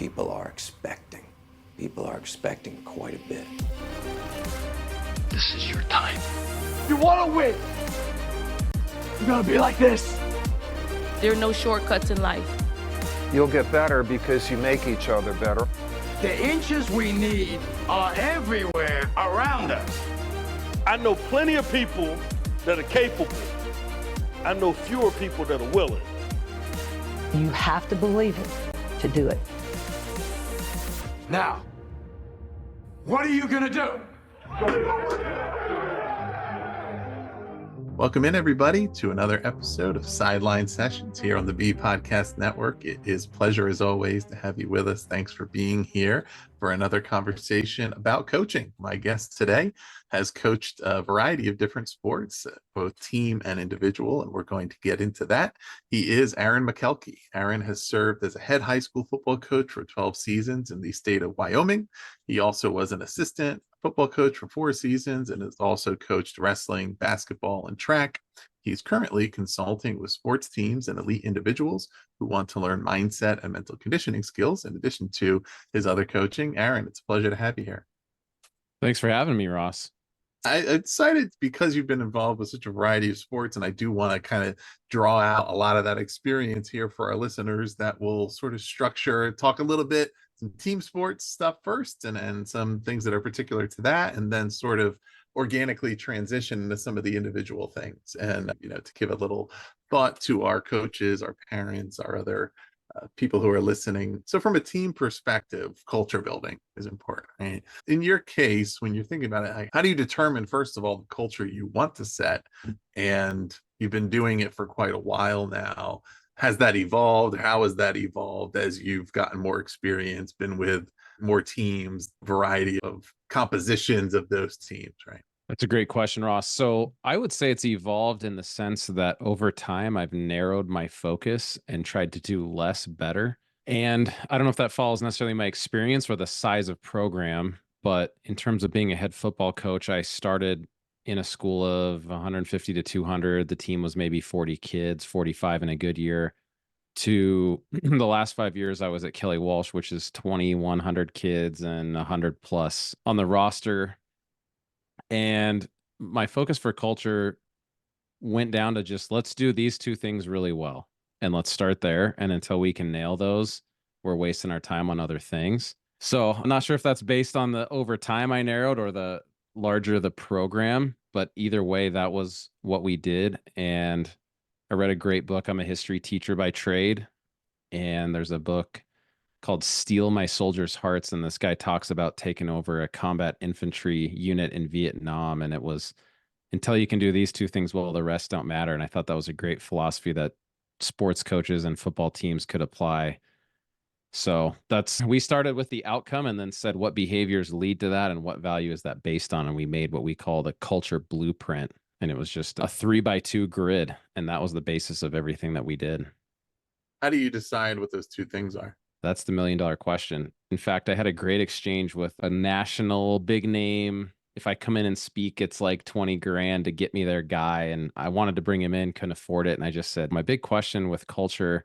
people are expecting. People are expecting quite a bit. This is your time. You want to win. You're going to be like this. There are no shortcuts in life. You'll get better because you make each other better. The inches we need are everywhere around us. I know plenty of people that are capable. I know fewer people that are willing. You have to believe it to do it. Now, what are you going to do? Welcome in, everybody, to another episode of Sideline Sessions here on the B Podcast Network. It is a pleasure, as always, to have you with us. Thanks for being here for another conversation about coaching. My guest today has coached a variety of different sports, both team and individual, and we're going to get into that. He is Aaron Makelky. Aaron has served as a head high school football coach for 12 seasons in the state of Wyoming. He also was an assistant football coach for 4 seasons and has also coached wrestling, basketball, and track. He's currently consulting with sports teams and elite individuals who want to learn mindset and mental conditioning skills in addition to his other coaching. Aaron, it's a pleasure to have you here. Thanks for having me, Ross. I'm excited because you've been involved with such a variety of sports, and I do want to kind of draw out a lot of that experience here for our listeners that will sort of talk a little bit, some team sports stuff first, and some things that are particular to that, and then sort of organically transition into some of the individual things. And, to give a little thought to our coaches, our parents, our other people who are listening. So from a team perspective, culture building is important, right? In your case, when you're thinking about it, how do you determine, first of all, the culture you want to set? And you've been doing it for quite a while now. Has that evolved? How has that evolved as you've gotten more experience, been with more teams, variety of compositions of those teams, right? That's a great question, Ross. So I would say it's evolved in the sense that over time, I've narrowed my focus and tried to do less better. And I don't know if that follows necessarily my experience or the size of program, but in terms of being a head football coach, I started in a school of 150 to 200. The team was maybe 40 kids, 45 in a good year. To the last 5 years, I was at Kelly Walsh, which is 2,100 kids and 100 plus on the roster. And my focus for culture went down to just, let's do these two things really well. And let's start there. And until we can nail those, we're wasting our time on other things. So I'm not sure if that's based on the over time I narrowed or the larger the program, but either way, that was what we did. And I read a great book. I'm a history teacher by trade. And there's a book called Steal My Soldiers' Hearts. And this guy talks about taking over a combat infantry unit in Vietnam. And it was, until you can do these two things well, the rest don't matter. And I thought that was a great philosophy that sports coaches and football teams could apply. So we started with the outcome and then said, what behaviors lead to that and what value is that based on? And we made what we call the culture blueprint. And it was just a 3x2 grid. And that was the basis of everything that we did. How do you decide what those two things are? That's the $1 million question. In fact, I had a great exchange with a national big name. If I come in and speak, it's like 20 grand to get me their guy. And I wanted to bring him in, couldn't afford it. And I just said, my big question with culture,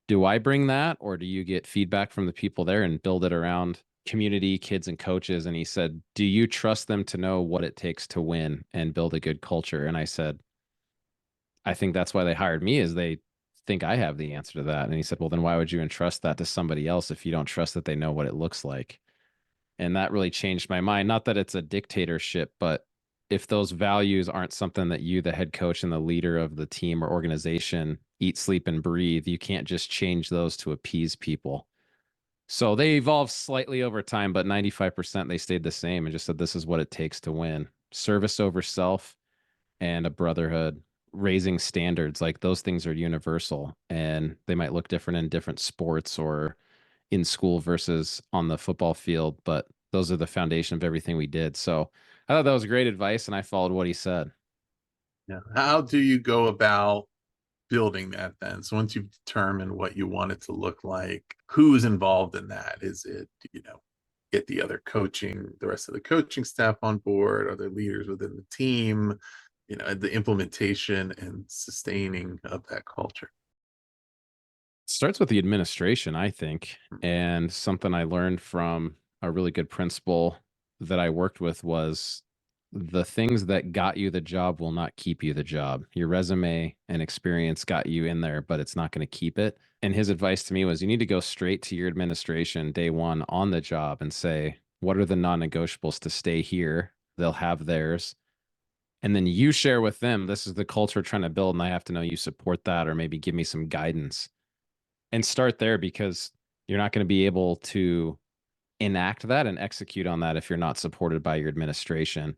do I bring that or do you get feedback from the people there and build it around community, kids, and coaches? And he said, do you trust them to know what it takes to win and build a good culture? And I said, I think that's why they hired me, is they think I have the answer to that. And he said, well, then why would you entrust that to somebody else if you don't trust that they know what it looks like? And that really changed my mind. Not that it's a dictatorship, but if those values aren't something that you, the head coach and the leader of the team or organization, eat, sleep, and breathe, you can't just change those to appease people. So they evolved slightly over time, but 95% they stayed the same and just said, this is what it takes to win. Service over self and a brotherhood. Raising standards, like those things are universal and they might look different in different sports or in school versus on the football field, but those are the foundation of everything we did. So I thought that was great advice and I followed what he said. Yeah. How do you go about building that then? So once you've determined what you want it to look like, who's involved in that? Is it, get the rest of the coaching staff on board? Are there leaders within the team? The implementation and sustaining of that culture. Starts with the administration, I think. And something I learned from a really good principal that I worked with was the things that got you the job will not keep you the job. Your resume and experience got you in there, but it's not going to keep it. And his advice to me was you need to go straight to your administration day one on the job and say, what are the non-negotiables to stay here? They'll have theirs. And then you share with them, this is the culture we're trying to build, and I have to know you support that, or maybe give me some guidance. And start there, because you're not going to be able to enact that and execute on that if you're not supported by your administration.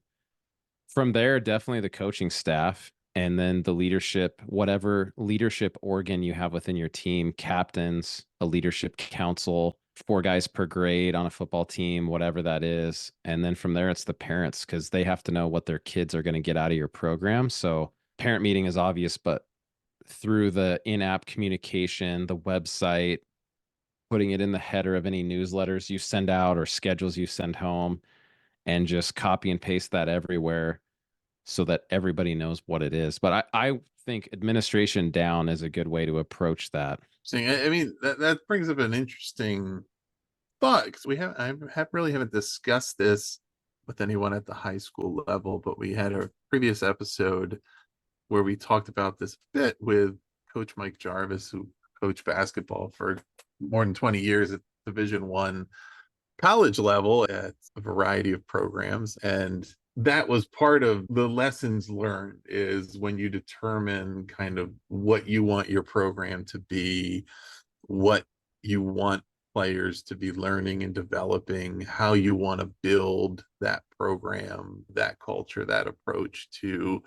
From there, definitely the coaching staff, and then the leadership, whatever leadership organ you have within your team, captains, a leadership council, 4 guys per grade on a football team, whatever that is. And then from there, it's the parents, because they have to know what their kids are going to get out of your program. So parent meeting is obvious, but through the in-app communication, the website, putting it in the header of any newsletters you send out or schedules you send home, and just copy and paste that everywhere so that everybody knows what it is. But I think administration down is a good way to approach that. I mean, that brings up an interesting thought, because really haven't discussed this with anyone at the high school level, but we had a previous episode where we talked about this bit with Coach Mike Jarvis, who coached basketball for more than 20 years at Division I college level at a variety of programs. And that was part of the lessons learned, is when you determine kind of what you want your program to be, what you want players to be learning and developing, how you want to build that program, that culture, that approach to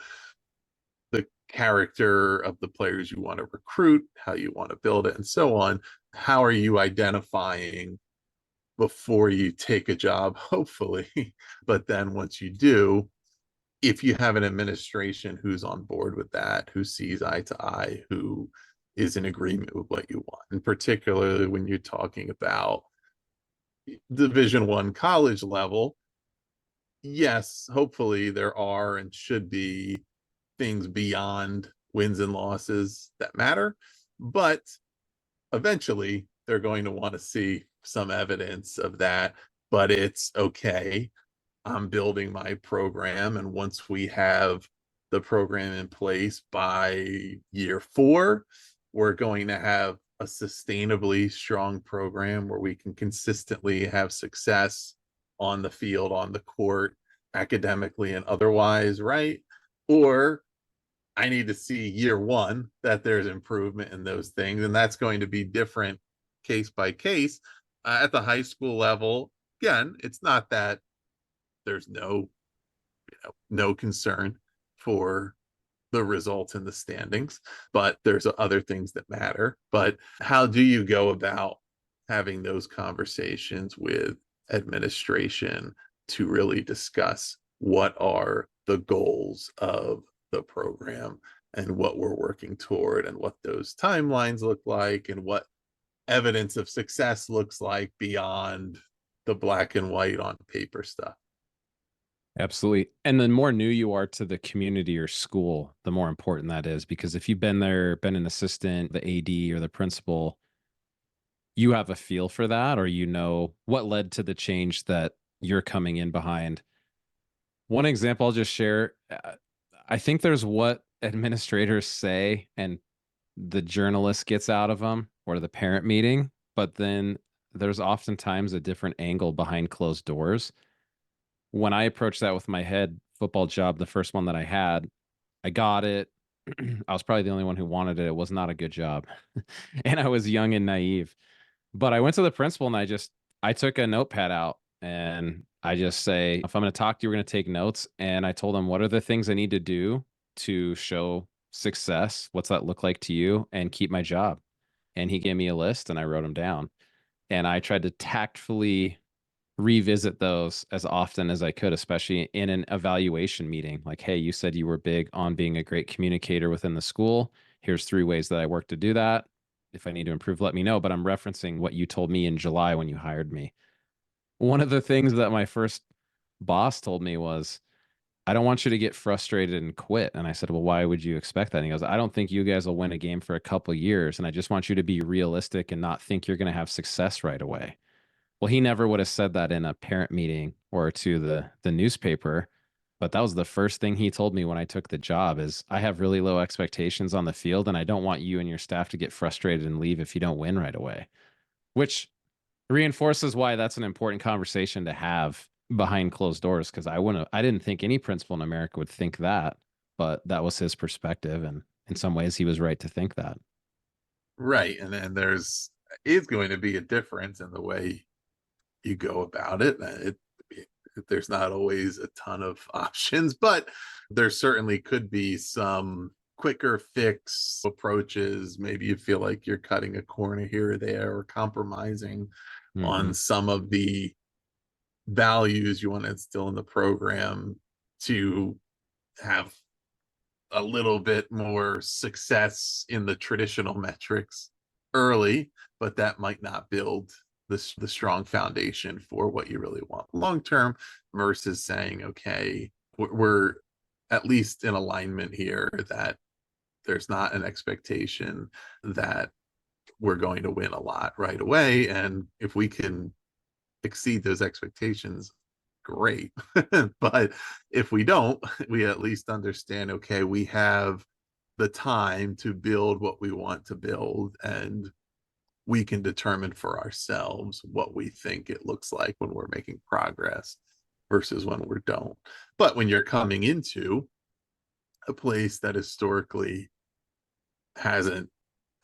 the character of the players you want to recruit, how you want to build it, and so on. How are you identifying before you take a job, hopefully? But then once you do, if you have an administration who's on board with that, who sees eye to eye, who is in agreement with what you want, and particularly when you're talking about Division I college level, yes, hopefully there are and should be things beyond wins and losses that matter, but eventually they're going to want to see some evidence of that. But it's okay, I'm building my program, and once we have the program in place by year 4, we're going to have a sustainably strong program where we can consistently have success on the field, on the court, academically and otherwise, right? Or I need to see year 1 that there's improvement in those things, and that's going to be different case by case. At the high school level, again, it's not that there's no concern for the results in the standings, but there's other things that matter. But how do you go about having those conversations with administration to really discuss what are the goals of the program and what we're working toward, and what those timelines look like, and what evidence of success looks like beyond the black and white on paper stuff? Absolutely. And the more new you are to the community or school, the more important that is, because if you've been there, been an assistant, the AD or the principal, you have a feel for that, or you know what led to the change that you're coming in behind. One example I'll just share, I think there's what administrators say and the journalist gets out of them, or the parent meeting, but then there's oftentimes a different angle behind closed doors. When I approached that with my head football job, the first one that I had, I got it. I was probably the only one who wanted it. It was not a good job. And I was young and naive. But I went to the principal and I took a notepad out, and I just say, if I'm going to talk to you, we're going to take notes. And I told him, what are the things I need to do to show success? What's that look like to you? And keep my job. And he gave me a list, and I wrote them down. And I tried to tactfully revisit those as often as I could, especially in an evaluation meeting. Like, hey, you said you were big on being a great communicator within the school. Here's 3 ways that I work to do that. If I need to improve, let me know. But I'm referencing what you told me in July when you hired me. One of the things that my first boss told me was, I don't want you to get frustrated and quit. And I said, well, why would you expect that? And he goes, I don't think you guys will win a game for a couple years. And I just want you to be realistic and not think you're going to have success right away. Well, he never would have said that in a parent meeting or to the newspaper. But that was the first thing he told me when I took the job is I have really low expectations on the field, and I don't want you and your staff to get frustrated and leave if you don't win right away, which reinforces why that's an important conversation to have behind closed doors. Cause I didn't think any principal in America would think that, but that was his perspective. And in some ways he was right to think that. Right. And then is going to be a difference in the way you go about it. There's not always a ton of options, but there certainly could be some quicker fix approaches. Maybe you feel like you're cutting a corner here or there, or compromising on some of the values you want to instill in the program to have a little bit more success in the traditional metrics early, but that might not build the strong foundation for what you really want long term, versus saying, okay, we're at least in alignment here, that there's not an expectation that we're going to win a lot right away. And if we can exceed those expectations, great. But if we don't, we at least understand, okay, we have the time to build what we want to build, and we can determine for ourselves what we think it looks like when we're making progress versus when we don't. But when you're coming into a place that historically hasn't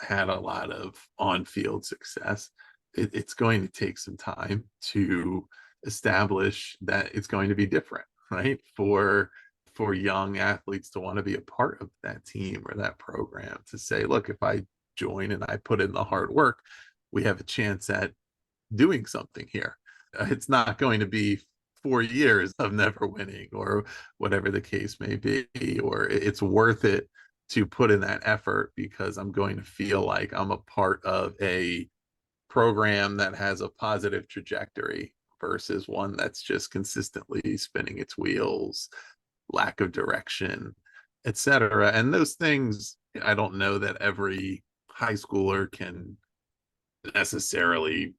had a lot of on-field success, it's going to take some time to establish that it's going to be different, right? For young athletes to want to be a part of that team or that program, to say, look, if I join and I put in the hard work, we have a chance at doing something here. It's not going to be 4 years of never winning or whatever the case may be, or it's worth it to put in that effort because I'm going to feel like I'm a part of a program that has a positive trajectory versus one that's just consistently spinning its wheels, lack of direction, etc. And those things, I don't know that every high schooler can necessarily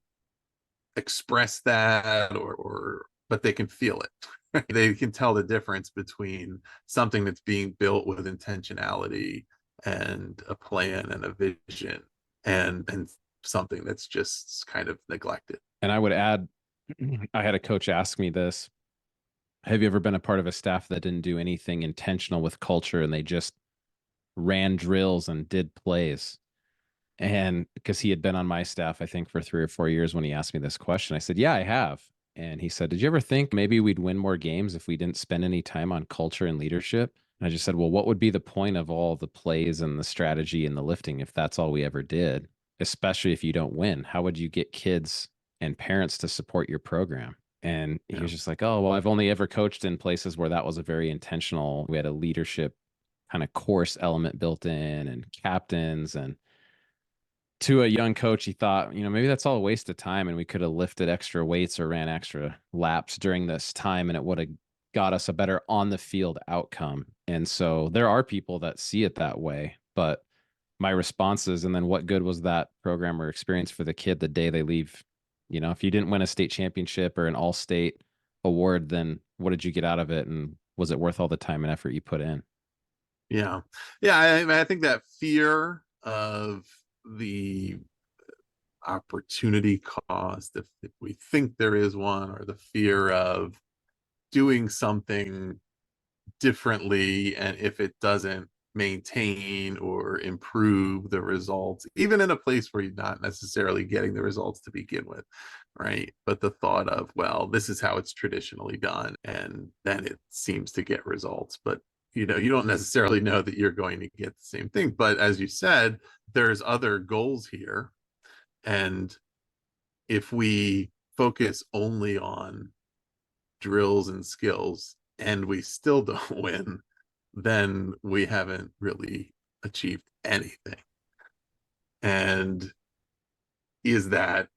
express that, or but they can feel it. They can tell the difference between something that's being built with intentionality and a plan and a vision, and something that's just kind of neglected. And I would add, I had a coach ask me this: have you ever been a part of a staff that didn't do anything intentional with culture and they just ran drills and did plays? And because he had been on my staff, I think, for 3 or 4 years when he asked me this question, I said, yeah, I have. And he said, did you ever think maybe we'd win more games if we didn't spend any time on culture and leadership? And I just said, well, what would be the point of all the plays and the strategy and the lifting if that's all we ever did, especially if you don't win? How would you get kids and parents to support your program? And he was just like, oh, well, I've only ever coached in places where that was a very intentional, we had a leadership kind of course element built in and captains. And to a young coach, he thought, maybe that's all a waste of time and we could have lifted extra weights or ran extra laps during this time and it would have got us a better on the field outcome. And so there are people that see it that way, but my response is, and then what good was that program or experience for the kid the day they leave? If you didn't win a state championship or an all-state award, then what did you get out of it? And was it worth all the time and effort you put in? Yeah. I think that fear of the opportunity cost, if we think there is one, or the fear of doing something differently, and if it doesn't maintain or improve the results, even in a place where you're not necessarily getting the results to begin with, right? But the thought of, well, this is how it's traditionally done, and then it seems to get results, but you don't necessarily know that you're going to get the same thing. But as you said, there's other goals here, and if we focus only on drills and skills and we still don't win, then we haven't really achieved anything. And is that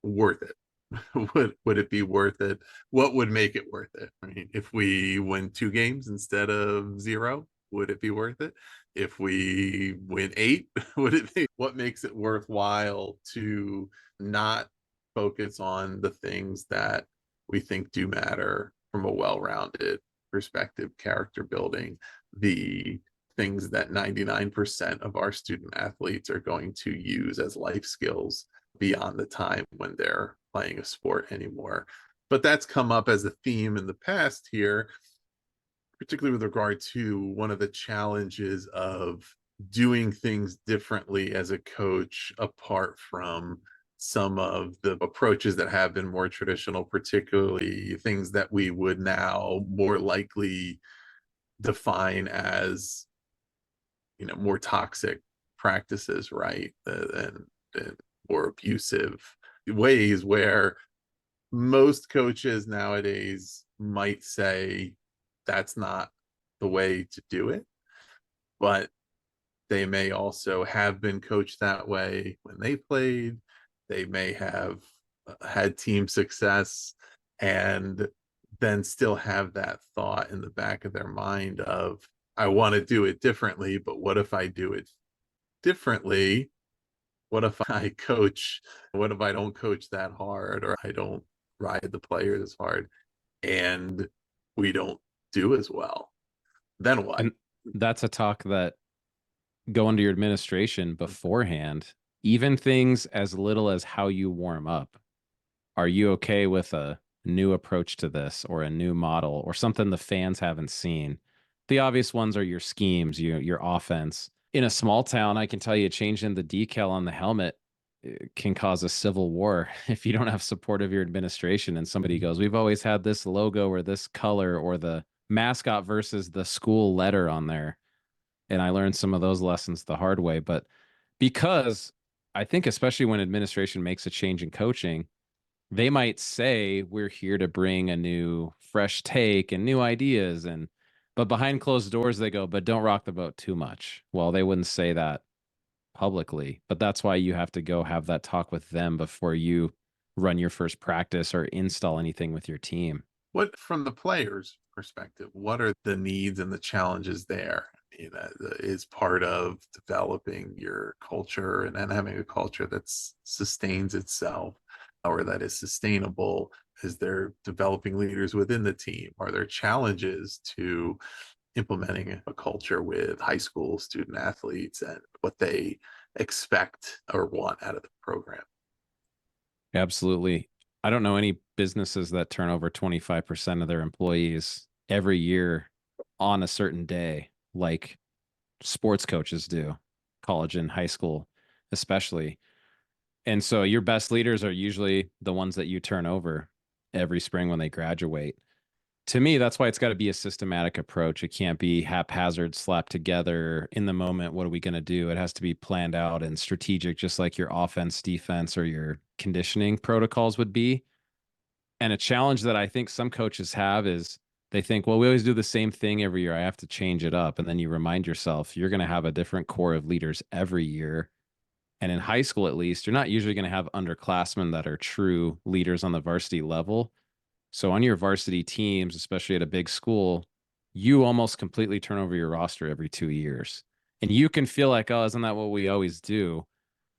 worth it? would it be worth it? What would make it worth it? I mean, if we win 2 games instead of 0, would it be worth it? If we win 8, would it be? What makes it worthwhile to not focus on the things that we think do matter from a well-rounded perspective, character building, the things that 99% of our student athletes are going to use as life skills beyond the time when they're playing a sport anymore. But that's come up as a theme in the past here, particularly with regard to one of the challenges of doing things differently as a coach, apart from some of the approaches that have been more traditional, particularly things that we would now more likely define as, more toxic practices, right? And more abusive ways, where most coaches nowadays might say that's not the way to do it, but they may also have been coached that way when they played. They may have had team success, and then still have that thought in the back of their mind of, I want to do it differently, but what if I do it differently? What if I coach? What if I don't coach that hard, or I don't ride the players as hard, and we don't do as well? Then what? And that's a talk that go into your administration beforehand, even things as little as how you warm up. Are you okay with a new approach to this, or a new model, or something the fans haven't seen? The obvious ones are your schemes, your offense. In a small town, I can tell you changing the decal on the helmet can cause a civil war if you don't have support of your administration and somebody goes, we've always had this logo or this color, or the mascot versus the school letter on there. And I learned some of those lessons the hard way. But because I think, especially when administration makes a change in coaching, they might say, we're here to bring a new fresh take and new ideas. But behind closed doors, they go, but don't rock the boat too much. Well, they wouldn't say that publicly, but that's why you have to go have that talk with them before you run your first practice or install anything with your team. What, from the players' perspective, what are the needs and the challenges there? Is part of developing your culture and having a culture that sustains itself, or that is sustainable? Is there developing leaders within the team? Are there challenges to implementing a culture with high school student athletes and what they expect or want out of the program? Absolutely. I don't know any businesses that turn over 25% of their employees every year on a certain day, like sports coaches do, college and high school, especially. And so your best leaders are usually the ones that you turn over every spring when they graduate. To me, that's why it's got to be a systematic approach. It can't be haphazard, slapped together in the moment. What are we going to do? It has to be planned out and strategic, just like your offense, defense, or your conditioning protocols would be. And a challenge that I think some coaches have is they think, well, we always do the same thing every year. I have to change it up. And then you remind yourself, you're going to have a different core of leaders every year. And in high school, at least, you're not usually going to have underclassmen that are true leaders on the varsity level. So on your varsity teams, especially at a big school, you almost completely turn over your roster every 2 years. And you can feel like, oh, isn't that what we always do?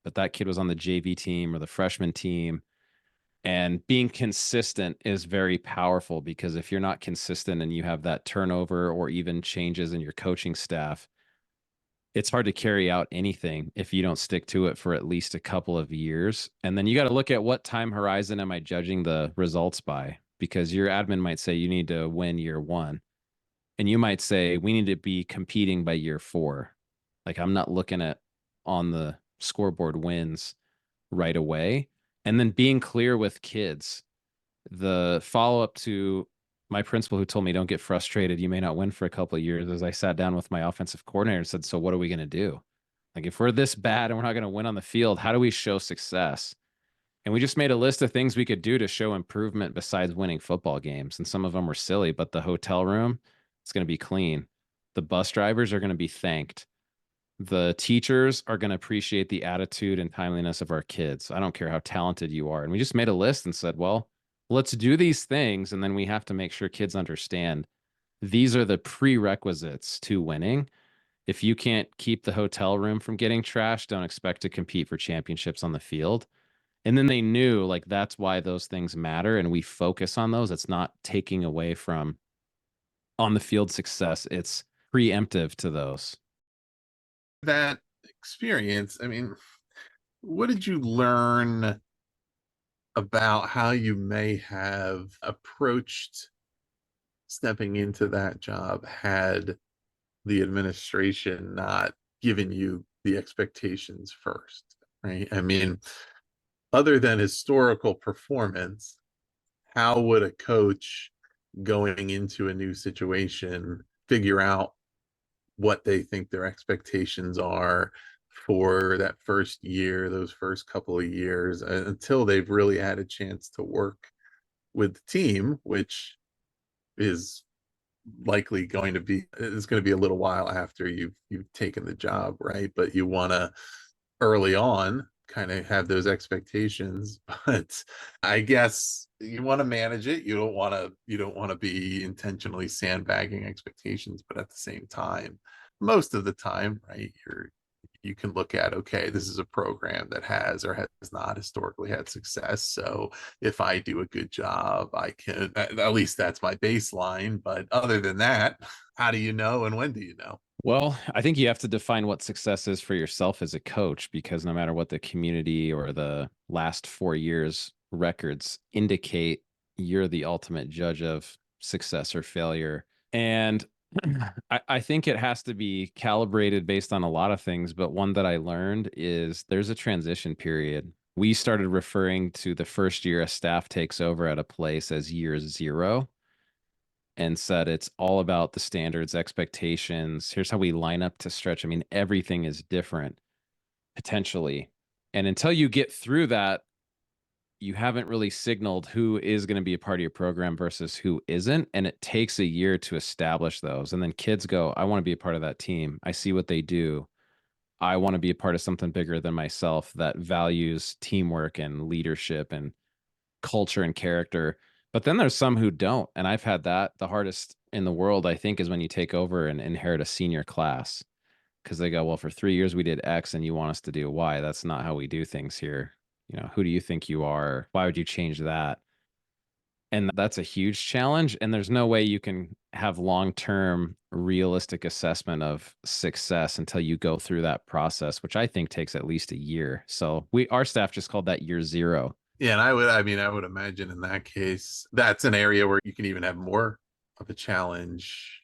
But that kid was on the JV team or the freshman team. And being consistent is very powerful, because if you're not consistent and you have that turnover or even changes in your coaching staff, it's hard to carry out anything if you don't stick to it for at least a couple of years. And then you got to look at what time horizon am I judging the results by? Because your admin might say you need to win year 1. And you might say we need to be competing by year 4. Like, I'm not looking at on the scoreboard wins right away. And then being clear with kids. The follow-up to my principal, who told me, don't get frustrated, you may not win for a couple of years, as I sat down with my offensive coordinator and said, so what are we going to do? Like, if we're this bad and we're not going to win on the field, how do we show success? And we just made a list of things we could do to show improvement besides winning football games. And some of them were silly, but the hotel room, it's going to be clean. The bus drivers are going to be thanked. The teachers are going to appreciate the attitude and timeliness of our kids. I don't care how talented you are. And we just made a list and said, well, let's do these things. And then we have to make sure kids understand these are the prerequisites to winning. If you can't keep the hotel room from getting trashed, don't expect to compete for championships on the field. And then they knew, like, that's why those things matter. And we focus on those. It's not taking away from on the field success. It's preemptive to those. That experience, I mean, what did you learn about how you may have approached stepping into that job had the administration not given you the expectations first, right? I mean, other than historical performance, how would a coach going into a new situation figure out what they think their expectations are for that first year, those first couple of years, until they've really had a chance to work with the team, which is likely going to be, it's going to be a little while after you've taken the job, right? But you want to early on kind of have those expectations, but I guess you want to manage it. You don't want to be intentionally sandbagging expectations, but at the same time, most of the time, right, you can look at, okay, this is a program that has or has not historically had success. So if I do a good job, I can, at least that's my baseline. But other than that, how do you know and when do you know? Well, I think you have to define what success is for yourself as a coach, because no matter what the community or the last 4 years records indicate, you're the ultimate judge of success or failure. And I think it has to be calibrated based on a lot of things, but one that I learned is there's a transition period. We started referring to the first year a staff takes over at a place as year 0, and said it's all about the standards, expectations. Here's how we line up to stretch. I mean, everything is different potentially. And until you get through that, you haven't really signaled who is going to be a part of your program versus who isn't. And it takes a year to establish those. And then kids go, I want to be a part of that team. I see what they do. I want to be a part of something bigger than myself that values teamwork and leadership and culture and character. But then there's some who don't. And I've had that. The hardest in the world, I think, is when you take over and inherit a senior class, because they go, well, for 3 years we did X and you want us to do Y. That's not how we do things here. You know, who do you think you are? Why would you change that? And that's a huge challenge. And there's no way you can have long-term realistic assessment of success until you go through that process, which I think takes at least a year. So our staff just called that year 0. Yeah, and I would imagine in that case, that's an area where you can even have more of a challenge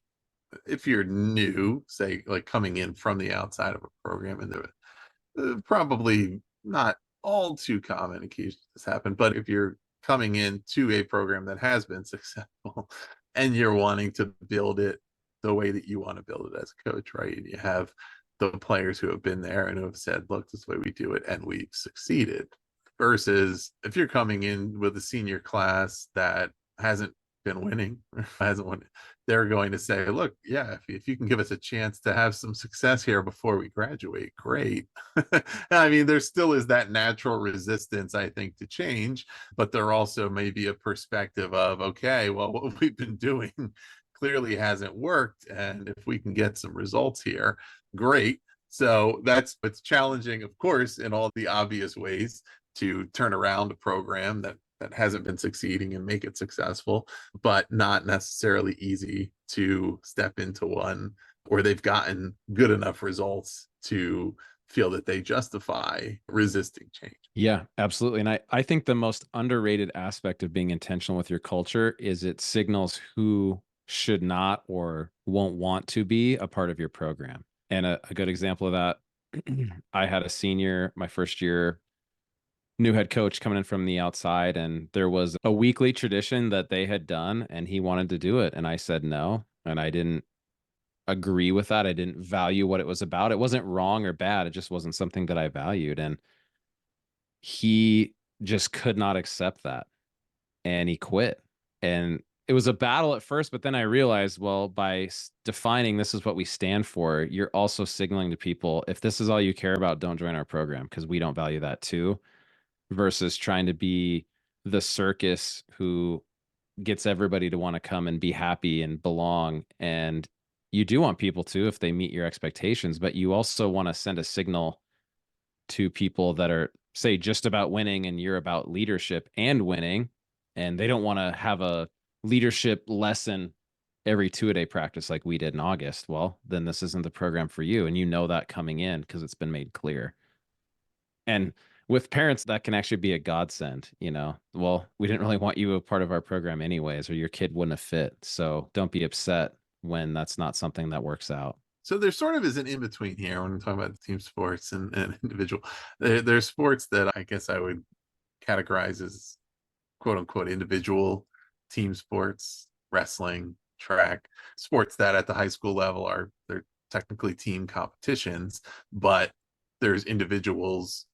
if you're new, say, like coming in from the outside of a program, and probably not all too common occasions this happen, but if you're coming into a program that has been successful and you're wanting to build it the way that you want to build it as a coach, right? And you have the players who have been there and who have said, look, this is the way we do it, and we've succeeded. Versus if you're coming in with a senior class that hasn't been winning, hasn't won, they're going to say, look, yeah, if you can give us a chance to have some success here before we graduate, great. I mean, there still is that natural resistance, I think, to change, but there also may be a perspective of, okay, well, what we've been doing clearly hasn't worked, and if we can get some results here, great. So that's what's challenging, of course, in all the obvious ways, to turn around a program that hasn't been succeeding and make it successful, but not necessarily easy to step into one where they've gotten good enough results to feel that they justify resisting change. Yeah, absolutely. And I think the most underrated aspect of being intentional with your culture is it signals who should not or won't want to be a part of your program. And a good example of that, I had a senior, my first year, new head coach coming in from the outside, and there was a weekly tradition that they had done and he wanted to do it. And I said no, and I didn't agree with that. I didn't value what it was about. It wasn't wrong or bad. It just wasn't something that I valued. And he just could not accept that. And he quit. And it was a battle at first, but then I realized, well, by defining this is what we stand for, you're also signaling to people, if this is all you care about, don't join our program, because we don't value that too, versus trying to be the circus who gets everybody to want to come and be happy and belong. And you do want people to, if they meet your expectations, but you also want to send a signal to people that are, say, just about winning, and you're about leadership and winning, and they don't want to have a leadership lesson every 2-a-day practice like we did in August. Well, then this isn't the program for you. And you know that coming in because it's been made clear. And with parents, that can actually be a godsend, well, we didn't really want you a part of our program anyways, or your kid wouldn't have fit. So don't be upset when that's not something that works out. So there sort of is an in-between here when we're talking about team sports and individual. There's sports that I guess I would categorize as quote unquote individual team sports, wrestling, track, sports that at the high school level they're technically team competitions, but there's individuals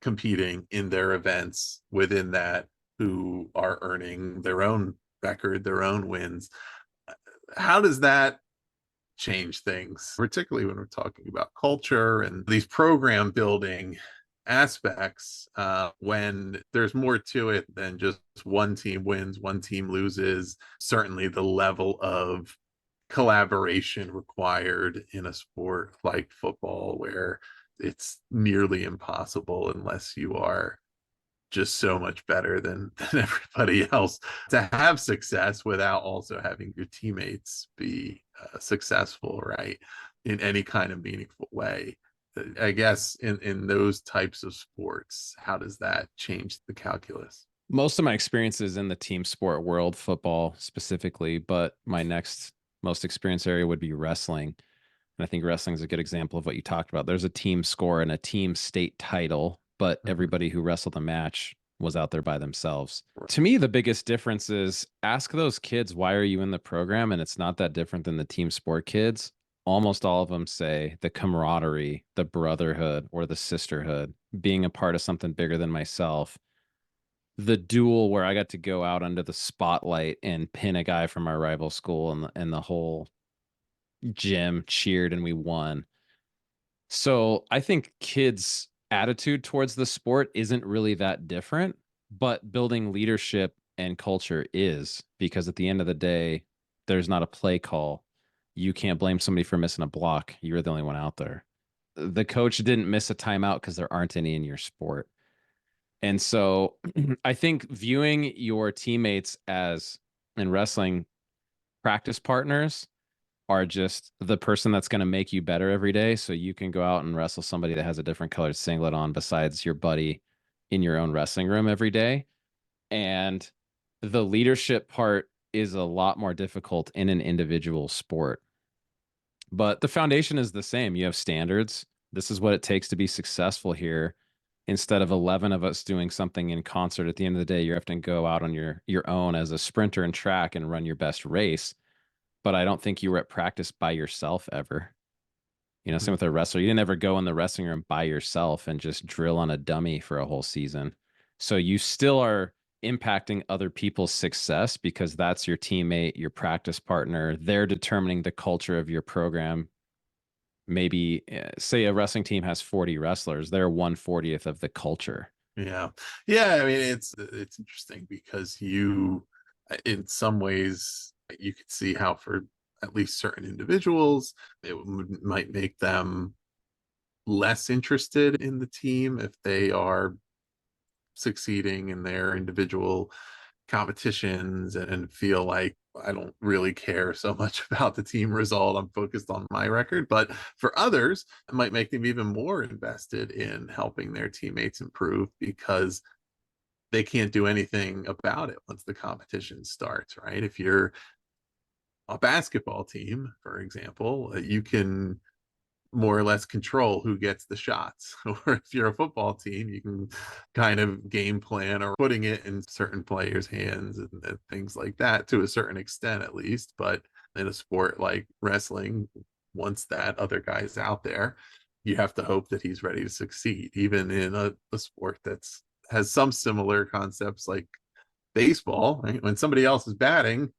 competing in their events within that who are earning their own record, their own wins. How does that change things, particularly when we're talking about culture and these program building aspects, when there's more to it than just one team wins, one team loses? Certainly the level of collaboration required in a sport like football, where it's nearly impossible unless you are just so much better than everybody else to have success without also having your teammates be successful, right, in any kind of meaningful way. I guess in those types of sports, how does that change the calculus? Most of my experiences in the team sport world, football specifically, but my next most experienced area would be wrestling. And I think wrestling is a good example of what you talked about. There's a team score and a team state title, but everybody who wrestled the match was out there by themselves. Right. To me, the biggest difference is ask those kids, why are you in the program? And it's not that different than the team sport kids. Almost all of them say the camaraderie, the brotherhood, or the sisterhood, being a part of something bigger than myself. The duel where I got to go out under the spotlight and pin a guy from our rival school, and the whole gym cheered and we won. So I think kids' attitude towards the sport isn't really that different, but building leadership and culture is, because at the end of the day, there's not a play call. You can't blame somebody for missing a block. You're the only one out there. The coach didn't miss a timeout because there aren't any in your sport. And so I think viewing your teammates as, in wrestling, practice partners are just the person that's going to make you better every day. So you can go out and wrestle somebody that has a different colored singlet on besides your buddy in your own wrestling room every day. And the leadership part is a lot more difficult in an individual sport. But the foundation is the same. You have standards. This is what it takes to be successful here. Instead of 11 of us doing something in concert, at the end of the day, you have to go out on your own as a sprinter and track and run your best race. But I don't think you were at practice by yourself ever. Same with a wrestler. You didn't ever go in the wrestling room by yourself and just drill on a dummy for a whole season. So you still are impacting other people's success because that's your teammate, your practice partner. They're determining the culture of your program. Maybe say a wrestling team has 40 wrestlers. They're 1/40th of the culture. Yeah. I mean, it's interesting because you, in some ways, you could see how for at least certain individuals, it might make them less interested in the team if they are succeeding in their individual competitions and feel like, I don't really care so much about the team result. I'm focused on my record. But for others, it might make them even more invested in helping their teammates improve because they can't do anything about it once the competition starts, right? If you're a basketball team, for example, you can more or less control who gets the shots. Or if you're a football team, you can kind of game plan or putting it in certain players' hands and things like that to a certain extent, at least. But in a sport like wrestling, once that other guy's out there, you have to hope that he's ready to succeed. Even in a sport has some similar concepts like baseball, right? When somebody else is batting,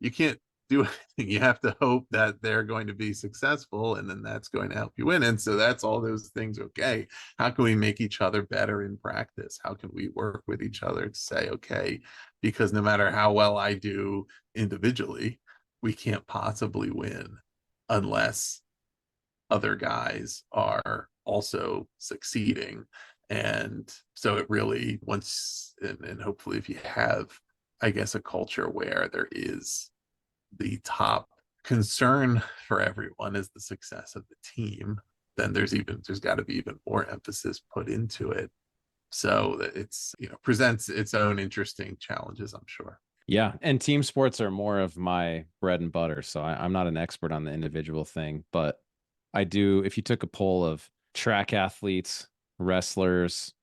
you can't do anything. You have to hope that they're going to be successful, and then that's going to help you win. And so that's all those things. Okay, how can we make each other better in practice? How can we work with each other to say, okay, because no matter how well I do individually, we can't possibly win unless other guys are also succeeding. And so it really, once, and hopefully if you have, I guess, a culture where there is the top concern for everyone is the success of the team, then there's got to be even more emphasis put into it, so that it's, presents its own interesting challenges, I'm sure. Yeah, and team sports are more of my bread and butter. So I'm not an expert on the individual thing, but I do. If you took a poll of track athletes, wrestlers,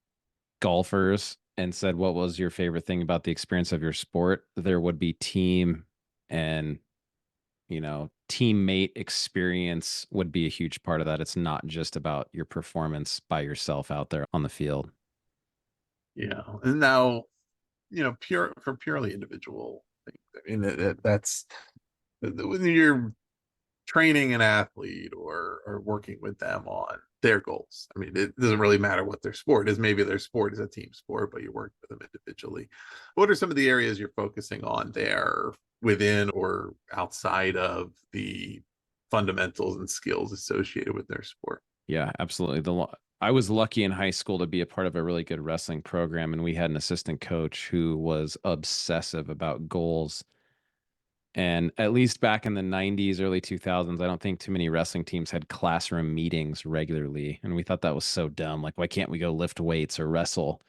golfers, and said, what was your favorite thing about the experience of your sport? There would be team and, teammate experience would be a huge part of that. It's not just about your performance by yourself out there on the field. Yeah. And now, purely individual things, I mean, that's when you're training an athlete or working with them on their goals. I mean, it doesn't really matter what their sport is. Maybe their sport is a team sport, but you work with them individually. What are some of the areas you're focusing on there, within or outside of the fundamentals and skills associated with their sport? Yeah, absolutely. I was lucky in high school to be a part of a really good wrestling program, and we had an assistant coach who was obsessive about goals. And at least back in the 90s, early 2000s, I don't think too many wrestling teams had classroom meetings regularly. And we thought that was so dumb. Like, why can't we go lift weights or wrestle?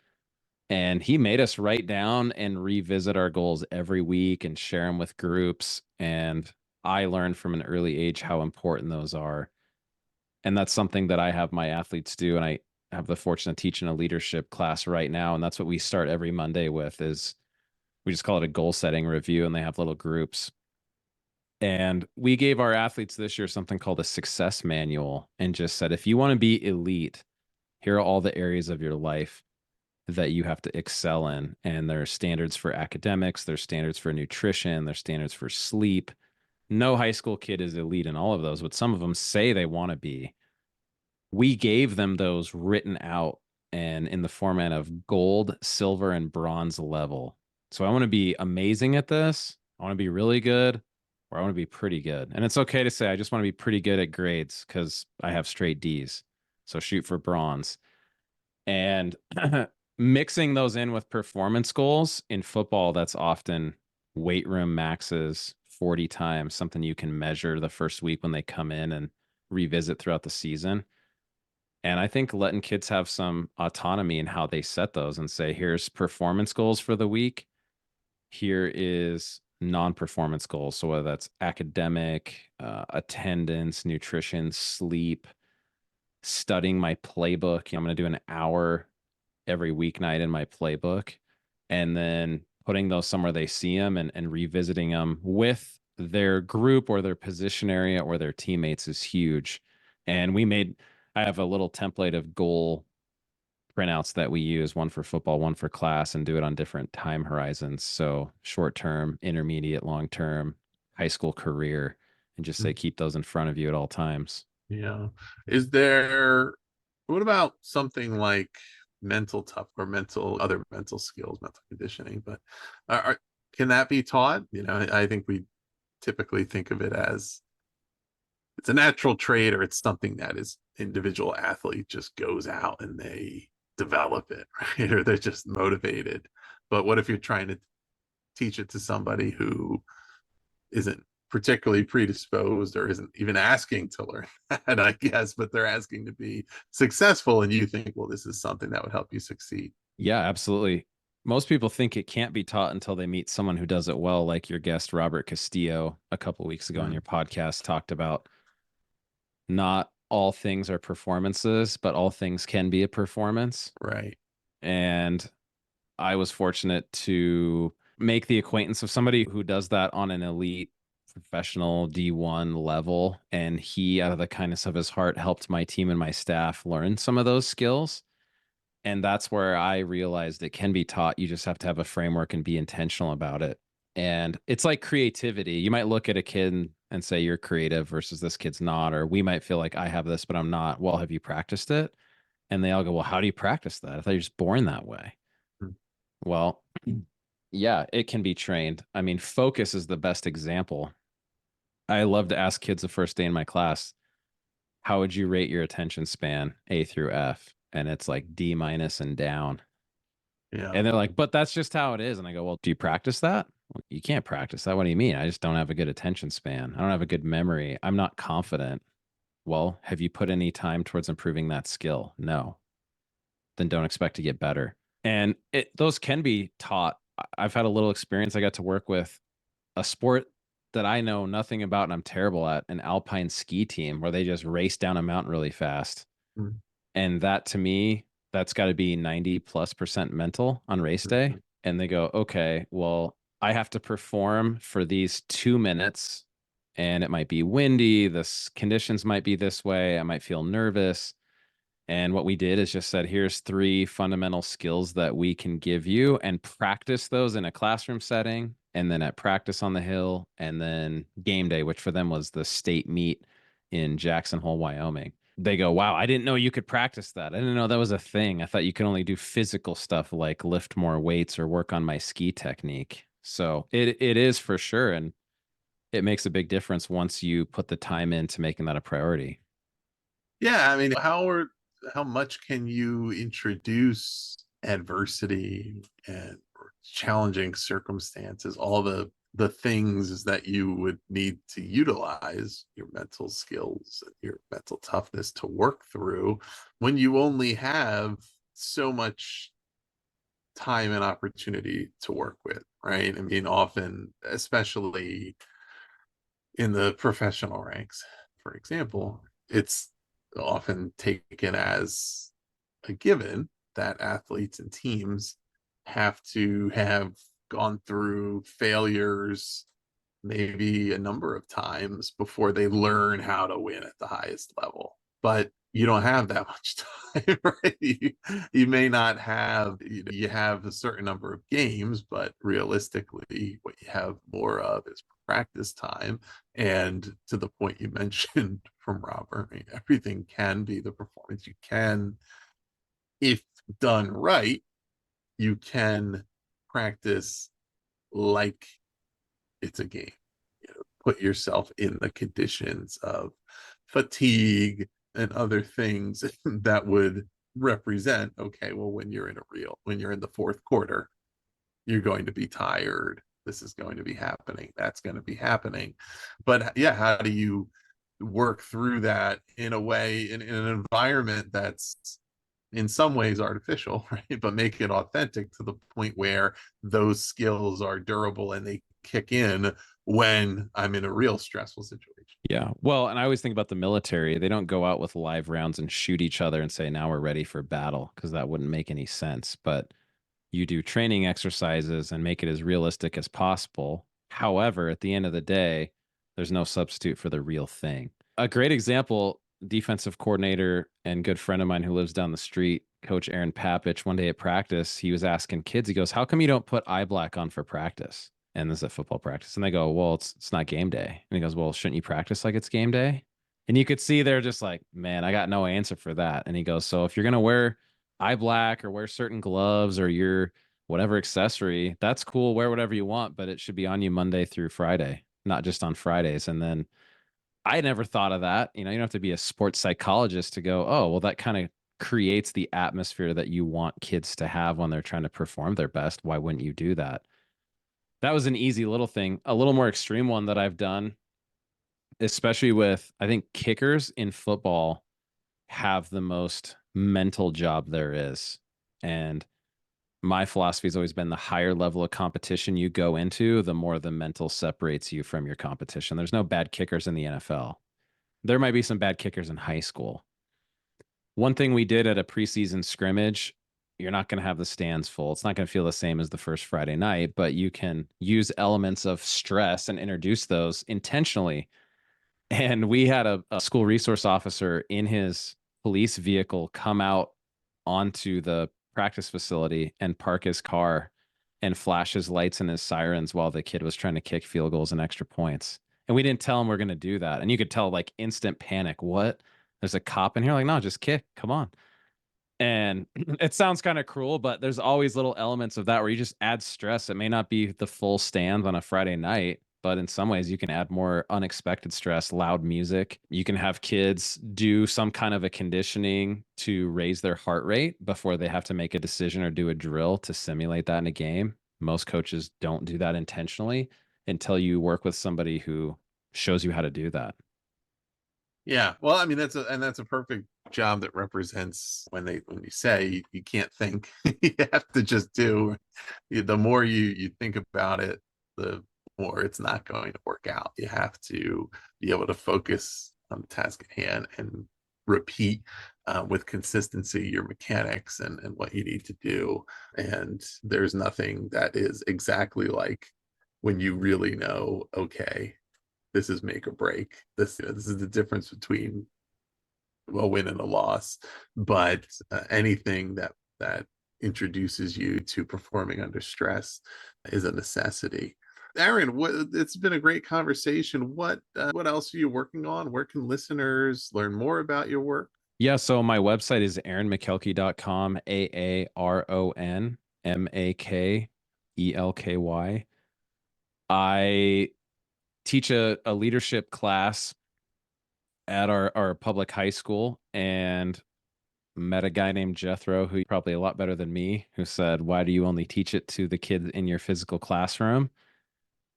And he made us write down and revisit our goals every week and share them with groups. And I learned from an early age how important those are. And that's something that I have my athletes do. And I have the fortune of teaching a leadership class right now. And that's what we start every Monday with, is we just call it a goal setting review, and they have little groups. And we gave our athletes this year something called a success manual, and just said, if you want to be elite, here are all the areas of your life that you have to excel in. And there are standards for academics, there's standards for nutrition, there's standards for sleep. No high school kid is elite in all of those, but some of them say they want to be. We gave them those written out and in the format of gold, silver, and bronze level. So I want to be amazing at this. I want to be really good, or I want to be pretty good. And it's okay to say, I just want to be pretty good at grades because I have straight D's. So shoot for bronze. And mixing those in with performance goals in football, that's often weight room maxes 40 times, something you can measure the first week when they come in and revisit throughout the season. And I think letting kids have some autonomy in how they set those and say, here's performance goals for the week. Here is non-performance goals. So whether that's academic, attendance, nutrition, sleep, studying my playbook. I'm going to do an hour every weeknight in my playbook, and then putting those somewhere they see them and revisiting them with their group or their position area or their teammates is huge. And I have a little template of goal printouts that we use, one for football, one for class, and do it on different time horizons. So short-term, intermediate, long-term, high school, career, and just say, keep those in front of you at all times. Yeah. What about something like mental other mental skills, mental conditioning, but can that be taught? I think we typically think of it as it's a natural trait, or it's something that is individual athlete just goes out and they develop it, right? Or they're just motivated. But what if you're trying to teach it to somebody who isn't particularly predisposed or isn't even asking to learn that, I guess, but they're asking to be successful, and you think, well, this is something that would help you succeed? Yeah, absolutely. Most people think it can't be taught until they meet someone who does it well, like your guest Robert Castillo a couple of weeks ago on your podcast talked about. Not all things are performances, but all things can be a performance. Right. And I was fortunate to make the acquaintance of somebody who does that on an elite professional D1 level. And he, out of the kindness of his heart, helped my team and my staff learn some of those skills. And that's where I realized it can be taught. You just have to have a framework and be intentional about it. And it's like creativity. You might look at a kid and say you're creative versus this kid's not, or we might feel like I have this, but I'm not. Well, have you practiced it? And they all go, well, how do you practice that? I thought you're just born that way. Well, yeah, it can be trained. I mean, focus is the best example. I love to ask kids the first day in my class, how would you rate your attention span, A through F? And it's like D- and down. Yeah. And they're like, but that's just how it is. And I go, well, do you practice that? Well, you can't practice that. What do you mean? I just don't have a good attention span. I don't have a good memory. I'm not confident. Well, have you put any time towards improving that skill? No. Then don't expect to get better. And those can be taught. I've had a little experience. I got to work with a sport that I know nothing about and I'm terrible at, an alpine ski team where they just race down a mountain really fast. Mhm. And that, to me, that's got to be 90+% mental on race day. And they go, okay, well, I have to perform for these 2 minutes and it might be windy. The conditions might be this way. I might feel nervous. And what we did is just said, here's 3 fundamental skills that we can give you, and practice those in a classroom setting, and then at practice on the hill, and then game day, which for them was the state meet in Jackson Hole, Wyoming. They go, wow, I didn't know you could practice that. I didn't know that was a thing. I thought you could only do physical stuff like lift more weights or work on my ski technique. So it is for sure. And it makes a big difference once you put the time into making that a priority. Yeah, I mean, how much can you introduce adversity and challenging circumstances, all the things that you would need to utilize your mental skills and your mental toughness to work through when you only have so much time and opportunity to work with, right? I mean, often, especially in the professional ranks, for example, it's often taken as a given that athletes and teams have to have gone through failures maybe a number of times before they learn how to win at the highest level. But you don't have that much time, right? You may not have, you have a certain number of games, but realistically, what you have more of is practice time. And to the point you mentioned from Robert, I mean, everything can be the performance. You can, if done right, you can practice like it's a game. Put yourself in the conditions of fatigue and other things that would represent, okay, well, when you're in the fourth quarter, you're going to be tired. This is going to be happening. That's going to be happening. But yeah, how do you work through that in a way, in an environment that's in some ways artificial, right? But make it authentic to the point where those skills are durable and they kick in when I'm in a real stressful situation. Yeah. Well, and I always think about the military. They don't go out with live rounds and shoot each other and say, now we're ready for battle, because that wouldn't make any sense. But you do training exercises and make it as realistic as possible. However, at the end of the day, there's no substitute for the real thing. A great example, defensive coordinator and good friend of mine who lives down the street, Coach Aaron Papich, one day at practice, he was asking kids, he goes, how come you don't put eye black on for practice? And this is at football practice. And they go, well, it's not game day. And he goes, well, shouldn't you practice like it's game day? And you could see they're just like, man, I got no answer for that. And he goes, so if you're going to wear eye black or wear certain gloves or your whatever accessory, that's cool. Wear whatever you want, but it should be on you Monday through Friday, not just on Fridays. And then I never thought of that. You don't have to be a sports psychologist to go, oh, well, that kind of creates the atmosphere that you want kids to have when they're trying to perform their best. Why wouldn't you do that? That was an easy little thing. A little more extreme one that I've done, especially with, I think kickers in football have the most mental job there is. And my philosophy has always been the higher level of competition you go into, the more the mental separates you from your competition. There's no bad kickers in the NFL. There might be some bad kickers in high school. One thing we did at a preseason scrimmage, you're not going to have the stands full. It's not going to feel the same as the first Friday night, but you can use elements of stress and introduce those intentionally. And we had a school resource officer in his police vehicle come out onto the practice facility and park his car and flash his lights and his sirens while the kid was trying to kick field goals and extra points. And we didn't tell him we're going to do that. And you could tell like instant panic. What? There's a cop in here? Like, no, just kick. Come on. And it sounds kind of cruel, but there's always little elements of that where you just add stress. It may not be the full stand on a Friday night, but in some ways you can add more unexpected stress, loud music. You can have kids do some kind of a conditioning to raise their heart rate before they have to make a decision or do a drill to simulate that in a game. Most coaches don't do that intentionally until you work with somebody who shows you how to do that. Yeah, well, I mean that's a perfect job that represents when you say you can't think, you have to just do. The more you think about it, the more it's not going to work out. You have to be able to focus on the task at hand and repeat with consistency your mechanics and what you need to do. And there's nothing that is exactly like when you really know, okay, this is make or break. This is the difference between a win and a loss. But anything that introduces you to performing under stress is a necessity. Aaron, it's been a great conversation. What else are you working on? Where can listeners learn more about your work? Yeah, so my website is aaronmakelky.com, AARONMAKELKY. I teach a leadership class at our public high school, and met a guy named Jethro, who probably a lot better than me, who said, "Why do you only teach it to the kids in your physical classroom?"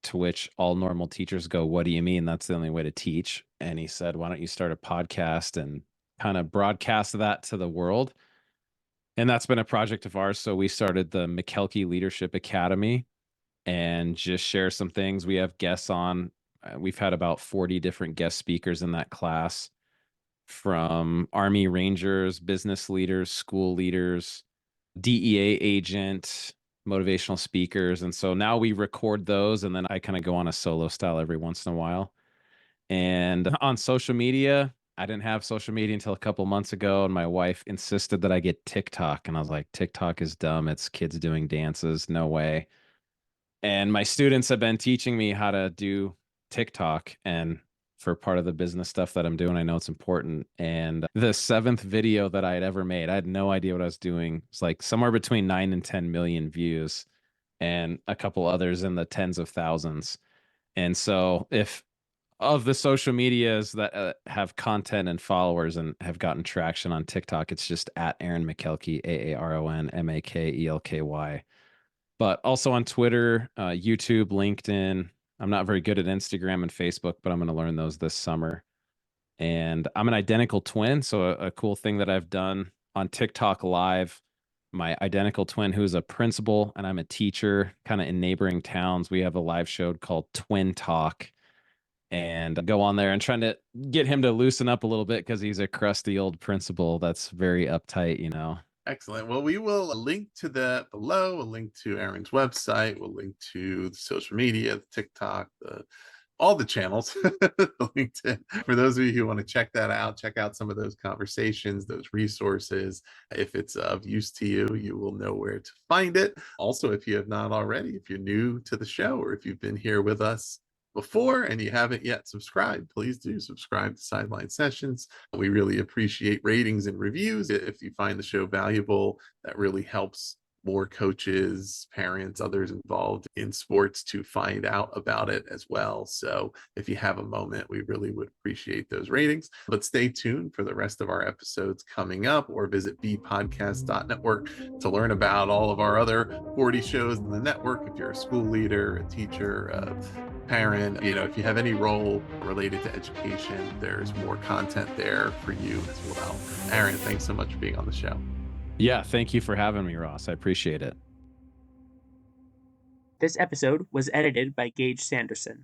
To which all normal teachers go, "What do you mean? That's the only way to teach." And he said, "Why don't you start a podcast and kind of broadcast that to the world?" And that's been a project of ours. So we started the Makelky Leadership Academy and just share some things. We have guests on. We've had about 40 different guest speakers in that class, from Army Rangers, business leaders, school leaders, DEA agent, motivational speakers. And so now we record those, and then I kind of go on a solo style every once in a while. And on social media, I didn't have social media until a couple months ago, and my wife insisted that I get TikTok. And I was like, TikTok is dumb. It's kids doing dances. No way. And my students have been teaching me how to do TikTok, and for part of the business stuff that I'm doing, I know it's important. And the 7th video that I had ever made, I had no idea what I was doing. It's like somewhere between 9 and 10 million views, and a couple others in the tens of thousands. And so if of the social medias that have content and followers and have gotten traction on TikTok, it's just at Aaron Makelky, AARONMAKELKY. But also on Twitter, YouTube, LinkedIn. I'm not very good at Instagram and Facebook, but I'm going to learn those this summer. And I'm an identical twin. So a cool thing that I've done on TikTok Live, my identical twin, who's a principal and I'm a teacher, kind of in neighboring towns, we have a live show called Twin Talk. And I go on there and trying to get him to loosen up a little bit, because he's a crusty old principal that's very uptight, you know. Excellent. Well, we will link to that below. We'll link to Aaron's website. We'll link to the social media, the TikTok, all the channels, LinkedIn. For those of you who want to check that out, check out some of those conversations, those resources. If it's of use to you, you will know where to find it. Also, if you have not already, if you're new to the show, or if you've been here with us before and you haven't yet subscribed, please do subscribe to Sideline Sessions. We really appreciate ratings and reviews. If you find the show valuable, that really helps more coaches, parents, others involved in sports to find out about it as well. So if you have a moment, we really would appreciate those ratings. But stay tuned for the rest of our episodes coming up, or visit bpodcast.network to learn about all of our other 40 shows in the network. If you're a school leader, a teacher, a parent, if you have any role related to education, there's more content there for you as well. Aaron, thanks so much for being on the show. Yeah, thank you for having me, Ross. I appreciate it. This episode was edited by Gage Sanderson.